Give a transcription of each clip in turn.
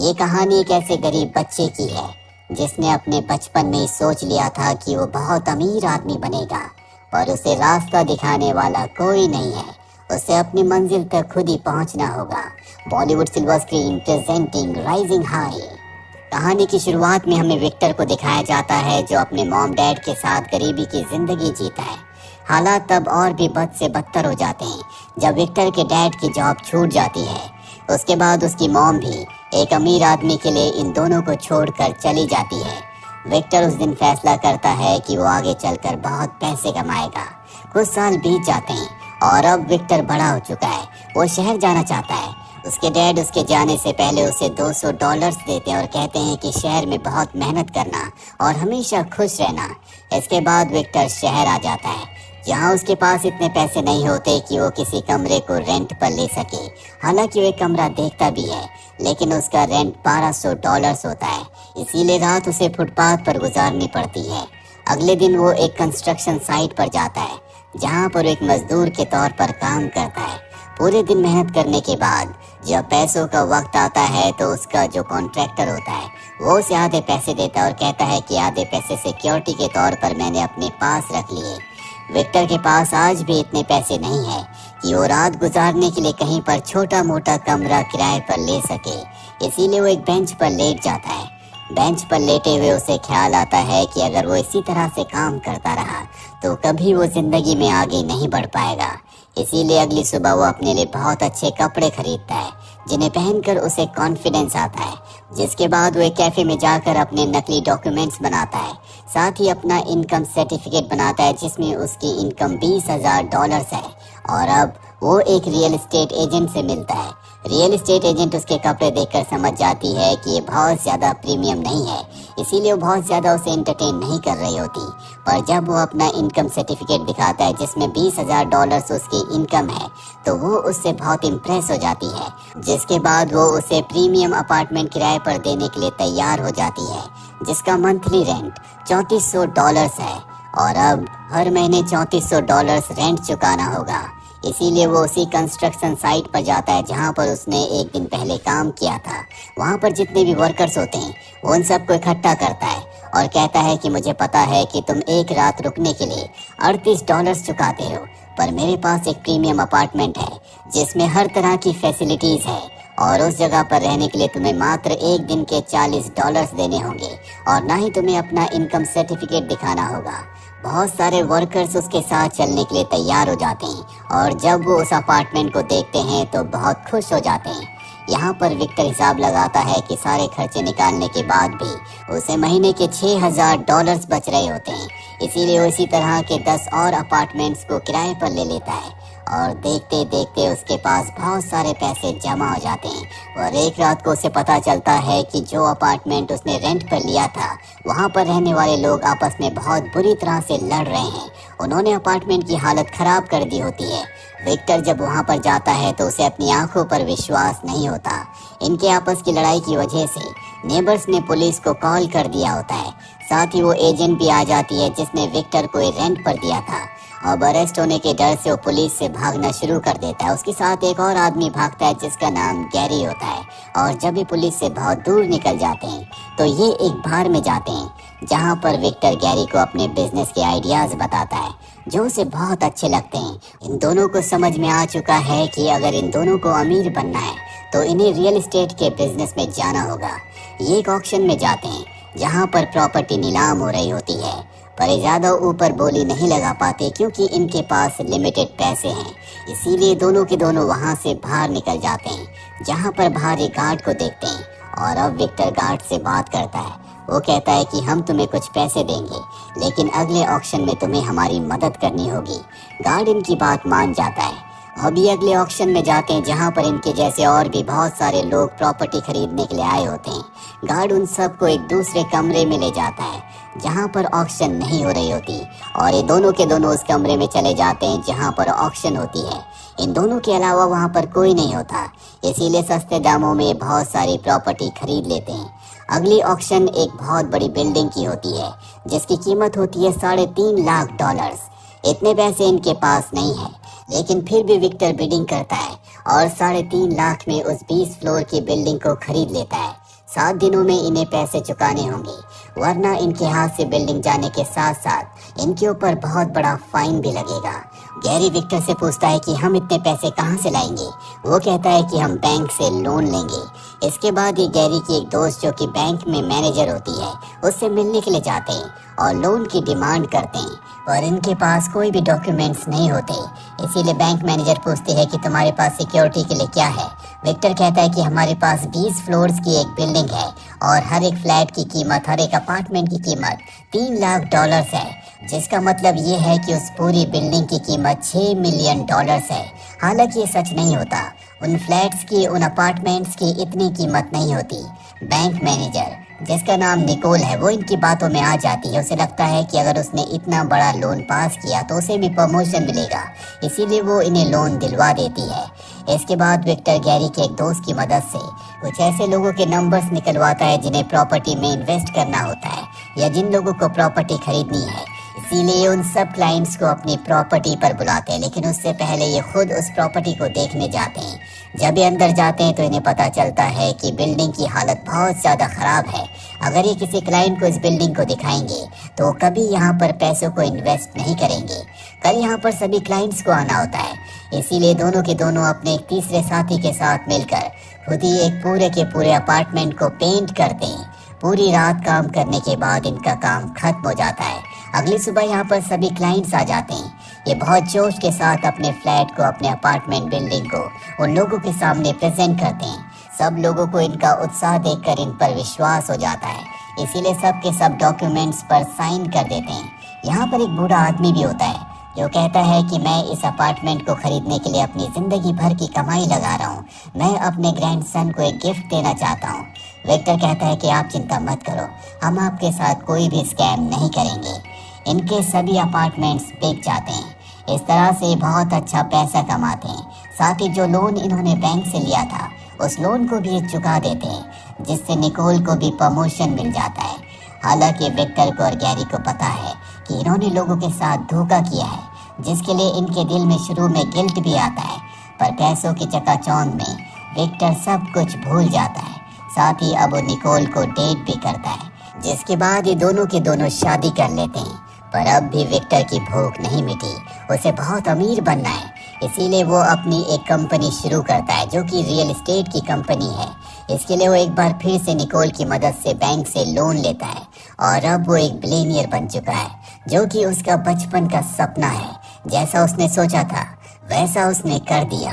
ये कहानी एक ऐसे गरीब बच्चे की है जिसने अपने बचपन में ही सोच लिया था कि वो बहुत अमीर आदमी बनेगा, पर उसे रास्ता दिखाने वाला कोई नहीं है। उसे अपनी मंजिल तक खुद ही पहुंचना होगा। Bollywood silver screen presenting rising high. कहानी की शुरुआत में हमें विक्टर को दिखाया जाता है जो अपने मॉम डैड के साथ गरीबी की जिंदगी जीता है। हालात तब और भी बद से बदतर हो जाते हैं जब विक्टर के डैड की जॉब छूट जाती है। उसके बाद उसकी मॉम भी एक अमीर आदमी के लिए इन दोनों को छोड़कर चली जाती है। विक्टर उस दिन फैसला करता है कि वो आगे चलकर बहुत पैसे कमाएगा। कुछ साल बीत जाते हैं और अब विक्टर बड़ा हो चुका है। वो शहर जाना चाहता है। उसके डैड उसके जाने से पहले उसे $200 देते हैं और कहते हैं कि शहर में बहुत मेहनत करना और हमेशा खुश रहना। इसके बाद विक्टर शहर आ जाता है जहाँ उसके पास इतने पैसे नहीं होते कि वो किसी कमरे को रेंट पर ले सके। हालांकि वो एक कमरा देखता भी है, लेकिन उसका रेंट $1200 होता है, इसीलिए रात उसे फुटपाथ पर गुजारनी पड़ती है। अगले दिन वो एक कंस्ट्रक्शन साइट पर जाता है जहाँ पर एक मजदूर के तौर पर काम करता है। पूरे दिन मेहनत करने के बाद जब पैसों का वक्त आता है तो उसका जो कॉन्ट्रैक्टर होता है वो उसे आधे पैसे देता है और कहता है कि आधे पैसे सिक्योरिटी के तौर पर मैंने अपने पास रख लिए। विक्टर के पास आज भी इतने पैसे नहीं है कि वो रात गुजारने के लिए कहीं पर छोटा मोटा कमरा किराए पर ले सके, इसीलिए वो एक बेंच पर लेट जाता है। बेंच पर लेटे हुए उसे ख्याल आता है कि अगर वो इसी तरह से काम करता रहा तो कभी वो जिंदगी में आगे नहीं बढ़ पाएगा। इसीलिए अगली सुबह वो अपने लिए बहुत अच्छे कपड़े खरीदता है जिन्हें पहनकर उसे कॉन्फिडेंस आता है। जिसके बाद वो एक कैफे में जाकर अपने नकली डॉक्यूमेंट्स बनाता है, साथ ही अपना इनकम सर्टिफिकेट बनाता है जिसमें उसकी इनकम $20,000 है। और अब वो एक रियल एस्टेट एजेंट से मिलता है। रियल एस्टेट एजेंट उसके कपड़े देखकर समझ जाती है कि ये बहुत ज़्यादा प्रीमियम नहीं है, इसीलिए वो बहुत ज़्यादा उसे एंटरटेन नहीं कर रही होती। पर जब वो अपना इनकम सर्टिफिकेट दिखाता है जिसमें $20,000 उसकी इनकम है तो वो उससे बहुत इम्प्रेस हो जाती है। जिसके बाद वो उसे प्रीमियम अपार्टमेंट किराए पर देने के लिए तैयार हो जाती है जिसका मंथली रेंट $3400 है और अब हर महीने $3400 रेंट चुकाना होगा। इसीलिए वो उसी कंस्ट्रक्शन साइट पर जाता है जहाँ पर उसने एक दिन पहले काम किया था। वहाँ पर जितने भी वर्कर्स होते हैं वो उन सबको इकट्ठा करता है और कहता है कि मुझे पता है कि तुम एक रात रुकने के लिए $38 चुकाते हो, पर मेरे पास एक प्रीमियम अपार्टमेंट है जिसमें हर तरह की फैसिलिटीज़ है और उस जगह पर रहने के लिए तुम्हें मात्र एक दिन के $40 देने होंगे और ना ही तुम्हें अपना इनकम सर्टिफिकेट दिखाना होगा। बहुत सारे वर्कर्स उसके साथ चलने के लिए तैयार हो जाते हैं और जब वो उस अपार्टमेंट को देखते हैं तो बहुत खुश हो जाते हैं। यहाँ पर विक्टर हिसाब लगाता है कि सारे खर्चे निकालने के बाद भी उसे महीने के $6000 बच रहे होते हैं, इसीलिए वो इसी तरह के 10 और अपार्टमेंट्स को किराए पर ले लेता है और देखते देखते उसके पास बहुत सारे पैसे जमा हो जाते हैं। और एक रात को उसे पता चलता है कि जो अपार्टमेंट उसने रेंट पर लिया था वहाँ पर रहने वाले लोग आपस में बहुत बुरी तरह से लड़ रहे हैं। उन्होंने अपार्टमेंट की हालत खराब कर दी होती है। विक्टर जब वहाँ पर जाता है तो उसे अपनी आंखों पर विश्वास नहीं होता। इनके आपस की लड़ाई की वजह से नेबर्स ने पुलिस को कॉल कर दिया होता है। साथ ही वो एजेंट भी आ जाती है जिसने विक्टर को रेंट पर दिया था। अब अरेस्ट होने के डर से वो पुलिस से भागना शुरू कर देता है। उसके साथ एक और आदमी भागता है जिसका नाम गैरी होता है और जब भी पुलिस से बहुत दूर निकल जाते हैं तो ये एक बार में जाते हैं जहाँ पर विक्टर गैरी को अपने बिजनेस के आइडियाज बताता है जो उसे बहुत अच्छे लगते हैं। इन दोनों को समझ में आ चुका है कि अगर इन दोनों को अमीर बनना है तो इन्हें रियल एस्टेट के बिजनेस में जाना होगा। ये एक ऑक्शन में जाते हैं जहाँ पर प्रॉपर्टी नीलाम हो रही होती है, पर ज़्यादा ऊपर बोली नहीं लगा पाते क्योंकि इनके पास लिमिटेड पैसे हैं। इसीलिए दोनों के दोनों वहाँ से बाहर निकल जाते हैं जहाँ पर बाहर एक गार्ड को देखते हैं और अब विक्टर गार्ड से बात करता है। वो कहता है कि हम तुम्हें कुछ पैसे देंगे लेकिन अगले ऑक्शन में तुम्हें हमारी मदद करनी होगी। गार्ड इनकी बात मान जाता है। अभी अगले ऑक्शन में जाते हैं जहाँ पर इनके जैसे और भी बहुत सारे लोग प्रॉपर्टी खरीदने के लिए आए होते हैं। गार्ड उन सबको एक दूसरे कमरे में ले जाता है जहाँ पर ऑक्शन नहीं हो रही होती और ये दोनों के दोनों उस कमरे में चले जाते हैं जहाँ पर ऑक्शन होती है। इन दोनों के अलावा वहाँ पर कोई नहीं होता, इसीलिए सस्ते दामों में बहुत सारी प्रॉपर्टी खरीद लेते हैं। अगली ऑक्शन एक बहुत बड़ी बिल्डिंग की होती है जिसकी कीमत होती है $3.5 लाख। इतने पैसे इनके पास नहीं है, लेकिन फिर भी विक्टर बिडिंग करता है और 3.5 लाख में उस 20 फ्लोर की बिल्डिंग को खरीद लेता है। 7 दिनों में इन्हें पैसे चुकाने होंगे, वरना इनके हाथ से बिल्डिंग जाने के साथ साथ इनके ऊपर बहुत बड़ा फाइन भी लगेगा। गैरी विक्टर से पूछता है कि हम इतने पैसे कहाँ से लाएंगे। वो कहता है कि हम बैंक से लोन लेंगे। इसके बाद ये गैरी की एक दोस्त जो कि बैंक में मैनेजर होती है उससे मिलने के लिए जाते हैं और लोन की डिमांड करते हैं, और इनके पास कोई भी डॉक्यूमेंट्स नहीं होते। इसीलिए बैंक मैनेजर पूछते हैं कि तुम्हारे पास सिक्योरिटी के लिए क्या है। विक्टर कहता है कि हमारे पास 20 फ्लोर्स की एक बिल्डिंग है और हर एक फ्लैट की कीमत, हर एक अपार्टमेंट की कीमत $3 लाख है, जिसका मतलब ये है कि उस पूरी बिल्डिंग की कीमत $6 मिलियन है। हालांकि ये सच नहीं होता, उन फ्लैट्स की, उन अपार्टमेंट्स की इतनी कीमत नहीं होती। बैंक मैनेजर जिसका नाम निकोल है वो इनकी बातों में आ जाती है। उसे लगता है कि अगर उसने इतना बड़ा लोन पास किया तो उसे भी प्रमोशन मिलेगा, इसीलिए वो इन्हें लोन दिलवा देती है। इसके बाद विक्टर गैरी के एक दोस्त की मदद से कुछ ऐसे लोगों के नंबर्स निकलवाता है जिन्हें प्रॉपर्टी में इन्वेस्ट करना होता है या जिन लोगों को प्रॉपर्टी खरीदनी है। इसीलिए उन सब क्लाइंट्स को अपनी प्रॉपर्टी पर बुलाते हैं, लेकिन उससे पहले ये खुद उस प्रॉपर्टी को देखने जाते हैं। जब ये अंदर जाते हैं तो इन्हें पता चलता है कि बिल्डिंग की हालत बहुत ज़्यादा ख़राब है। अगर ये किसी क्लाइंट को इस बिल्डिंग को दिखाएंगे तो कभी यहाँ पर पैसों को इन्वेस्ट नहीं करेंगे। कल यहाँ पर सभी क्लाइंट्स को आना होता है, इसीलिए दोनों के दोनों अपने एक तीसरे साथी के साथ मिलकर खुद ही एक पूरे के पूरे अपार्टमेंट को पेंट करते हैं। पूरी रात काम करने के बाद इनका काम खत्म हो जाता है। अगली सुबह यहाँ पर सभी क्लाइंट्स आ जाते हैं। ये बहुत जोश के साथ अपने फ्लैट को, अपने अपार्टमेंट बिल्डिंग को उन लोगों के सामने प्रेजेंट करते हैं। सब लोगों को इनका उत्साह देखकर इन पर विश्वास हो जाता है, इसीलिए सब के सब डॉक्यूमेंट्स पर साइन कर देते हैं। यहाँ पर एक बूढ़ा आदमी भी होता है जो कहता है कि मैं इस अपार्टमेंट को खरीदने के लिए अपनी जिंदगी भर की कमाई लगा रहा हूँ। मैं अपने ग्रैंडसन को एक गिफ्ट देना चाहता हूँ। विक्टर कहता है कि आप चिंता मत करो, हम आपके साथ कोई भी स्कैम नहीं करेंगे। इनके सभी अपार्टमेंट्स बिक जाते हैं। इस तरह से बहुत अच्छा पैसा कमाते हैं। साथ ही जो लोन इन्होंने बैंक से लिया था उस लोन को भी चुका देते हैं, जिससे निकोल को भी प्रमोशन मिल जाता है। हालांकि विक्टर को और गैरी को पता है कि इन्होंने लोगों के साथ धोखा किया है, जिसके लिए इनके दिल में शुरू में गिल्ट भी आता है, पर पैसों की चकाचौंध में विक्टर सब कुछ भूल जाता है। साथ ही अब वो निकोल को डेट भी करता है, जिसके बाद ये दोनों के दोनों शादी कर लेते हैं। पर अब भी विक्टर की भूख नहीं मिटी, उसे बहुत अमीर बनना है। इसीलिए वो अपनी एक कंपनी शुरू करता है जो कि रियल एस्टेट की कंपनी है। इसके लिए वो एक बार फिर से निकोल की मदद से बैंक से लोन लेता है और अब वो एक बिलियनियर बन चुका है, जो कि उसका बचपन का सपना है। जैसा उसने सोचा था वैसा उसने कर दिया।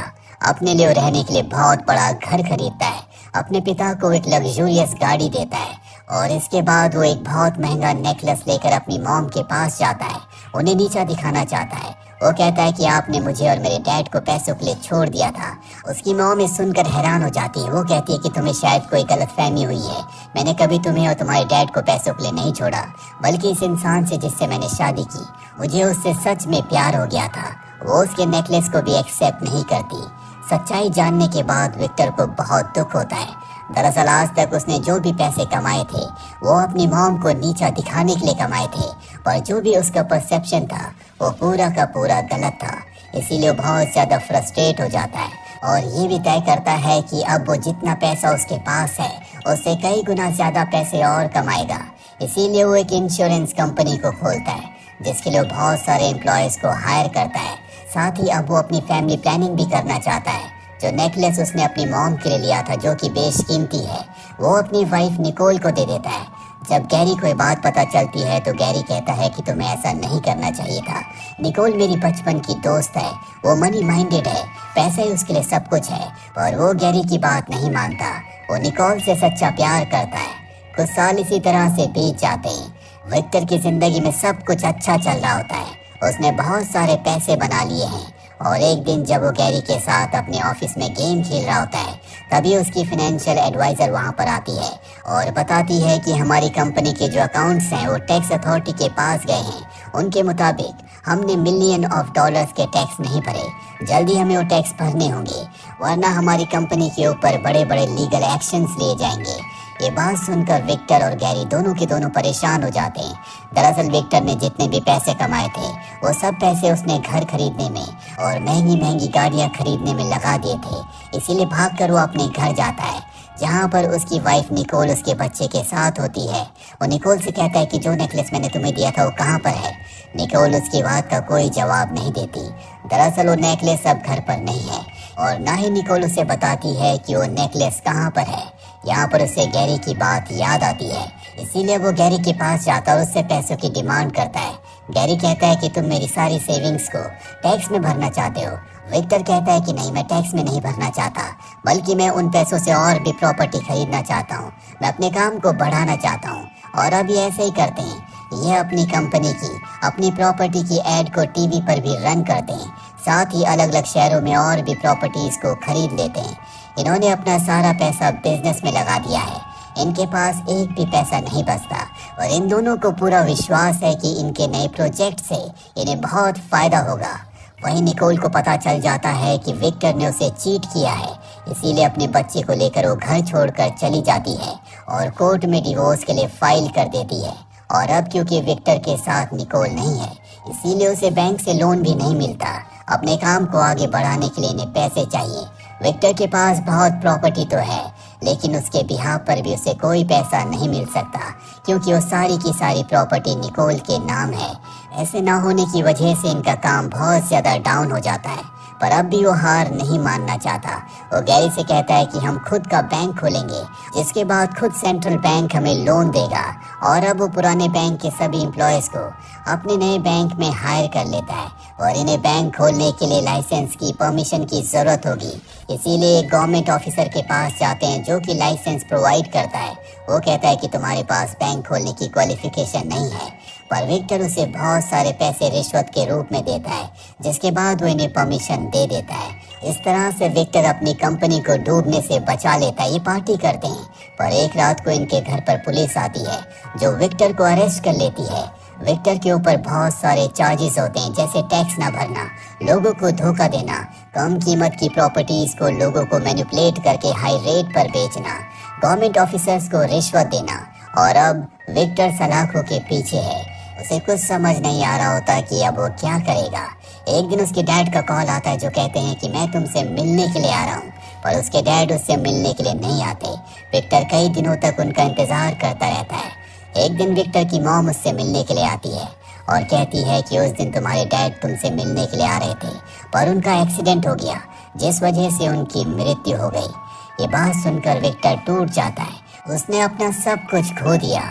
अपने लिए रहने के लिए बहुत बड़ा घर खरीदता है, अपने पिता को एक लग्जूरियस गाड़ी देता है और इसके बाद वो एक बहुत महंगा नेकलेस लेकर अपनी मॉम के पास जाता है। उन्हें नीचा दिखाना चाहता है। वो कहता है कि आपने मुझे और मेरे डैड को पैसों के लिए छोड़ दिया था। उसकी मॉम इस सुनकर हैरान हो जाती है। वो कहती है कि तुम्हें शायद कोई गलतफहमी हुई है। मैंने कभी तुम्हें और तुम्हारे डैड को पैसों के लिए नहीं छोड़ा, बल्कि इस इंसान से जिससे मैंने शादी की, मुझे उससे सच में प्यार हो गया था। वो उसके नेकलेस को भी एक्सेप्ट नहीं करती। सच्चाई जानने के बाद विक्टर को बहुत दुख होता है। दरअसल आज तक उसने जो भी पैसे कमाए थे वो अपनी मॉम को नीचा दिखाने के लिए कमाए थे, पर जो भी उसका परसेप्शन था वो पूरा का पूरा गलत था। इसीलिए वो बहुत ज़्यादा फ्रस्ट्रेट हो जाता है और ये भी तय करता है कि अब वो जितना पैसा उसके पास है उससे कई गुना ज़्यादा पैसे और कमाएगा। इसीलिए वो एक इंश्योरेंस कंपनी को खोलता है, जिसके लिए वो बहुत सारे एम्प्लॉयज़ को हायर करता है। साथ ही अब वो अपनी फैमिली प्लानिंग भी करना चाहता है। जो नेकलेस उसने अपनी मॉम के लिए लिया था, जो कि बेशकीमती है, वो अपनी वाइफ निकोल को दे देता है। जब गैरी को ये बात पता चलती है तो गैरी कहता है कि तुम्हें ऐसा नहीं करना चाहिए था। निकोल मेरी बचपन की दोस्त है, वो मनी माइंडेड है, पैसा ही उसके लिए सब कुछ है, और वो गैरी की बात नहीं मानता। वो निकोल से सच्चा प्यार करता है। कुछ साल इसी तरह से बीत जाते हैं। विक्टर की जिंदगी में सब कुछ अच्छा चल रहा होता है। उसने बहुत सारे पैसे बना लिए हैं और एक दिन जब वो गैरी के साथ अपने ऑफिस में गेम खेल रहा होता है, तभी उसकी फाइनेंशियल एडवाइज़र वहाँ पर आती है और बताती है कि हमारी कंपनी के जो अकाउंट्स हैं वो टैक्स अथॉरिटी के पास गए हैं। उनके मुताबिक हमने $मिलियन के टैक्स नहीं भरे। जल्दी हमें वो टैक्स भरने होंगे, वरना हमारी कंपनी के ऊपर बड़े बड़े लीगल एक्शंस लिए जाएंगे। ये बात सुनकर विक्टर और गैरी दोनों के दोनों परेशान हो जाते हैं। दरअसल विक्टर ने जितने भी पैसे कमाए थे वो सब पैसे उसने घर खरीदने में और महंगी महंगी गाड़ियां खरीदने में लगा दिए थे। इसीलिए भागकर वो अपने घर जाता है। जहाँ पर उसकी वाइफ निकोल उसके बच्चे के साथ होती है। वो निकोल से कहता है कि जो नेकलेस मैंने तुम्हें दिया था वो कहाँ पर है। निकोल उसकी बात का कोई जवाब नहीं देती। दरअसल वो नेकलेस अब घर पर नहीं है और ना ही निकोल उसे बताती है कि वो नेकलेस कहाँ पर है। यहाँ पर उसे गैरी की बात याद आती है, इसीलिए वो गैरी के पास जाता और उससे पैसों की डिमांड करता है। गैरी कहता है कि तुम मेरी सारी सेविंग्स को टैक्स में भरना चाहते हो। विक्टर कहता है कि नहीं, मैं टैक्स में नहीं भरना चाहता, बल्कि मैं उन पैसों से और भी प्रॉपर्टी खरीदना चाहता हूँ। मैं अपने काम को बढ़ाना चाहता हूँ। और अब ये ऐसे ही करते हैं। ये अपनी कंपनी की, अपनी प्रॉपर्टी की एड को टीवी पर भी रन करते हैं। साथ ही अलग अलग शहरों में और भी प्रॉपर्टीज को खरीद लेते हैं। इन्होंने अपना सारा पैसा बिजनेस में लगा दिया है। इनके पास एक भी पैसा नहीं बचता और इन दोनों को पूरा विश्वास है कि इनके नए प्रोजेक्ट से इन्हें बहुत फायदा होगा। वहीं निकोल को पता चल जाता है कि विक्टर ने उसे चीट किया है, इसीलिए अपने बच्चे को लेकर वो घर छोड़कर चली जाती है और कोर्ट में डिवोर्स के लिए फाइल कर देती है। और अब क्योंकि विक्टर के साथ निकोल नहीं है, इसीलिए उसे बैंक से लोन भी नहीं मिलता। अपने काम को आगे बढ़ाने के लिए इन्हें पैसे चाहिए। विक्टर के पास बहुत प्रॉपर्टी तो है, लेकिन उसके बिहाफ पर भी उसे कोई पैसा नहीं मिल सकता, क्योंकि वो सारी की सारी प्रॉपर्टी निकोल के नाम है। ऐसे ना होने की वजह से इनका काम बहुत ज्यादा डाउन हो जाता है। पर अब भी वो हार नहीं मानना चाहता। वो गैरी से कहता है कि हम खुद का बैंक खोलेंगे, जिसके बाद खुद सेंट्रल बैंक हमें लोन देगा। और अब वो पुराने बैंक के सभी एम्प्लॉयज को अपने नए बैंक में हायर कर लेता है और इन्हें बैंक खोलने के लिए लाइसेंस की परमिशन की जरूरत होगी। इसीलिए गवर्नमेंट ऑफिसर के पास जाते हैं जो कि लाइसेंस प्रोवाइड करता है। वो कहता है कि तुम्हारे पास बैंक खोलने की क्वालिफिकेशन नहीं है, पर विक्टर उसे बहुत सारे पैसे रिश्वत के रूप में देता है, जिसके बाद वो इन्हें परमिशन दे देता है। इस तरह से विक्टर अपनी कंपनी को डूबने से बचा लेता है। ये पार्टी करते हैं, पर एक रात को इनके घर पर पुलिस आती है जो विक्टर को अरेस्ट कर लेती है। विक्टर के ऊपर बहुत सारे चार्जेस होते हैं, जैसे टैक्स ना भरना, लोगों को धोखा देना, कम कीमत की प्रॉपर्टीज को लोगों को मैनिपुलेट करके हाई रेट पर बेचना, गवर्नमेंट ऑफिसर्स को रिश्वत देना। और अब विक्टर सलाखों के पीछे है। उसे कुछ समझ नहीं आ रहा होता कि अब वो क्या करेगा। एक दिन उसके डैड का कॉल आता है जो कहते हैं कि मैं तुमसे मिलने के लिए आ रहा हूँ, पर उसके डैड उससे मिलने के लिए नहीं आते। विक्टर कई दिनों तक उनका इंतजार करता रहता है। एक दिन विक्टर की मॉम उससे मिलने के लिए आती है और कहती है कि उस दिन तुम्हारे डैड तुमसे मिलने के लिए आ रहे थे, पर उनका एक्सीडेंट हो गया, जिस वजह से उनकी मृत्यु हो गई। ये बात सुनकर विक्टर टूट जाता है। उसने अपना सब कुछ खो दिया।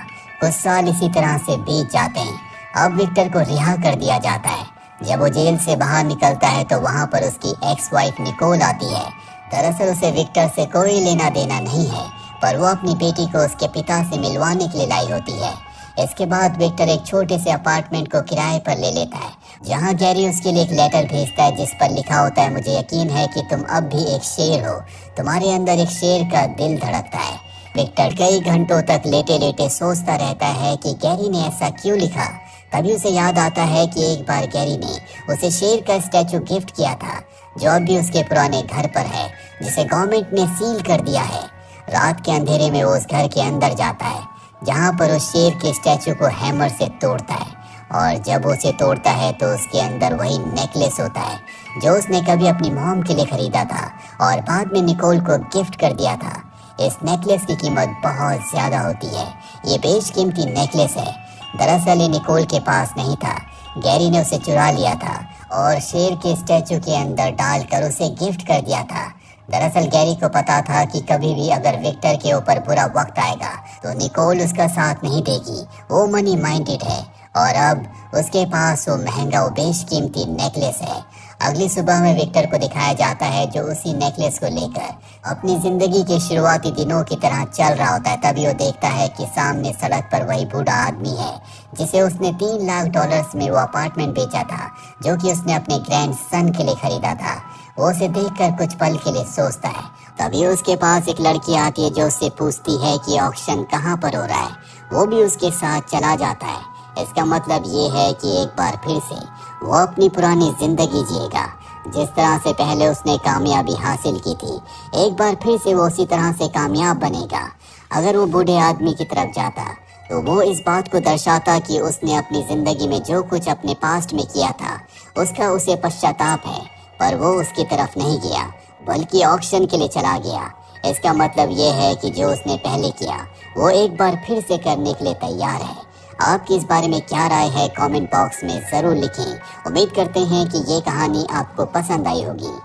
कुछ साल इसी तरह से बीत जाते हैं। अब विक्टर को रिहा कर दिया जाता है। जब वो जेल से बाहर निकलता है तो वहाँ पर उसकी एक्स वाइफ निकोल आती है। दरअसल उसे विक्टर से कोई लेना देना नहीं है, पर वो अपनी बेटी को उसके पिता से मिलवाने के लिए लाई होती है। इसके बाद विक्टर एक छोटे से अपार्टमेंट को किराए पर ले लेता है, जहाँ गैरी उसके लिए एक लेटर भेजता है जिस पर लिखा होता है, मुझे यकीन है कि तुम अब भी एक शेर हो, तुम्हारे अंदर एक शेर का दिल धड़कता है। विक्टर कई घंटों तक लेटे लेटे सोचता रहता है कि गैरी ने ऐसा क्यों लिखा। तभी उसे याद आता है कि एक बार गैरी ने उसे शेर का स्टैचू गिफ्ट किया था, जो अब भी उसके पुराने घर पर है, जिसे गवर्नमेंट ने सील कर दिया है। रात के अंधेरे में वो उस घर के अंदर जाता है, जहाँ पर उस शेर के स्टैचू को हैमर से तोड़ता है। और जब उसे तोड़ता है तो उसके अंदर वही नेकलेस होता है जो उसने कभी अपनी मॉम के लिए खरीदा था और बाद में निकोल को गिफ्ट कर दिया था। इस नेकलेस की कीमत बहुत ज्यादा होती है। ये बेशकीमती नेकलेस है। दरअसल ये निकोल के पास नहीं था, गैरी ने उसे चुरा लिया था और शेर के स्टैचू के अंदर डालकर उसे गिफ्ट कर दिया था। दरअसल गैरी को पता था कि कभी भी अगर विक्टर के ऊपर बुरा वक्त आएगा तो निकोल उसका साथ नहीं देगी। वो मनी माइंडेड है और अब उसके पास वो महंगा वो बेशकीमती नेकलेस है। अगली सुबह में विक्टर को दिखाया जाता है जो उसी नेकलेस को लेकर अपनी जिंदगी के शुरुआती दिनों की तरह चल रहा होता है। तभी वो देखता है कि सामने सड़क पर वही बूढ़ा आदमी है जिसे उसने $3 लाख में वो अपार्टमेंट बेचा था, जो कि उसने अपने ग्रैंड सन के लिए खरीदा था। वो उसे देखकर कुछ पल के लिए सोचता है। तभी उसके पास एक लड़की आती है जो उससे पूछती है कि ऑक्शन कहाँ पर हो रहा है। वो भी उसके साथ चला जाता है। इसका मतलब ये है कि एक बार फिर से वो अपनी पुरानी जिंदगी जिएगा, जिस तरह से पहले उसने कामयाबी हासिल की थी। एक बार फिर से वो उसी तरह से कामयाब बनेगा। अगर वो बूढ़े आदमी की तरफ जाता तो वो इस बात को दर्शाता कि उसने अपनी जिंदगी में जो कुछ अपने पास्ट में किया था उसका उसे पश्चाताप है, पर वो उसकी तरफ नहीं गया बल्कि ऑक्शन के लिए चला गया। इसका मतलब ये है कि जो उसने पहले किया वो एक बार फिर से करने के लिए तैयार है। आपकी इस बारे में क्या राय है, कमेंट बॉक्स में ज़रूर लिखें। उम्मीद करते हैं कि ये कहानी आपको पसंद आई होगी।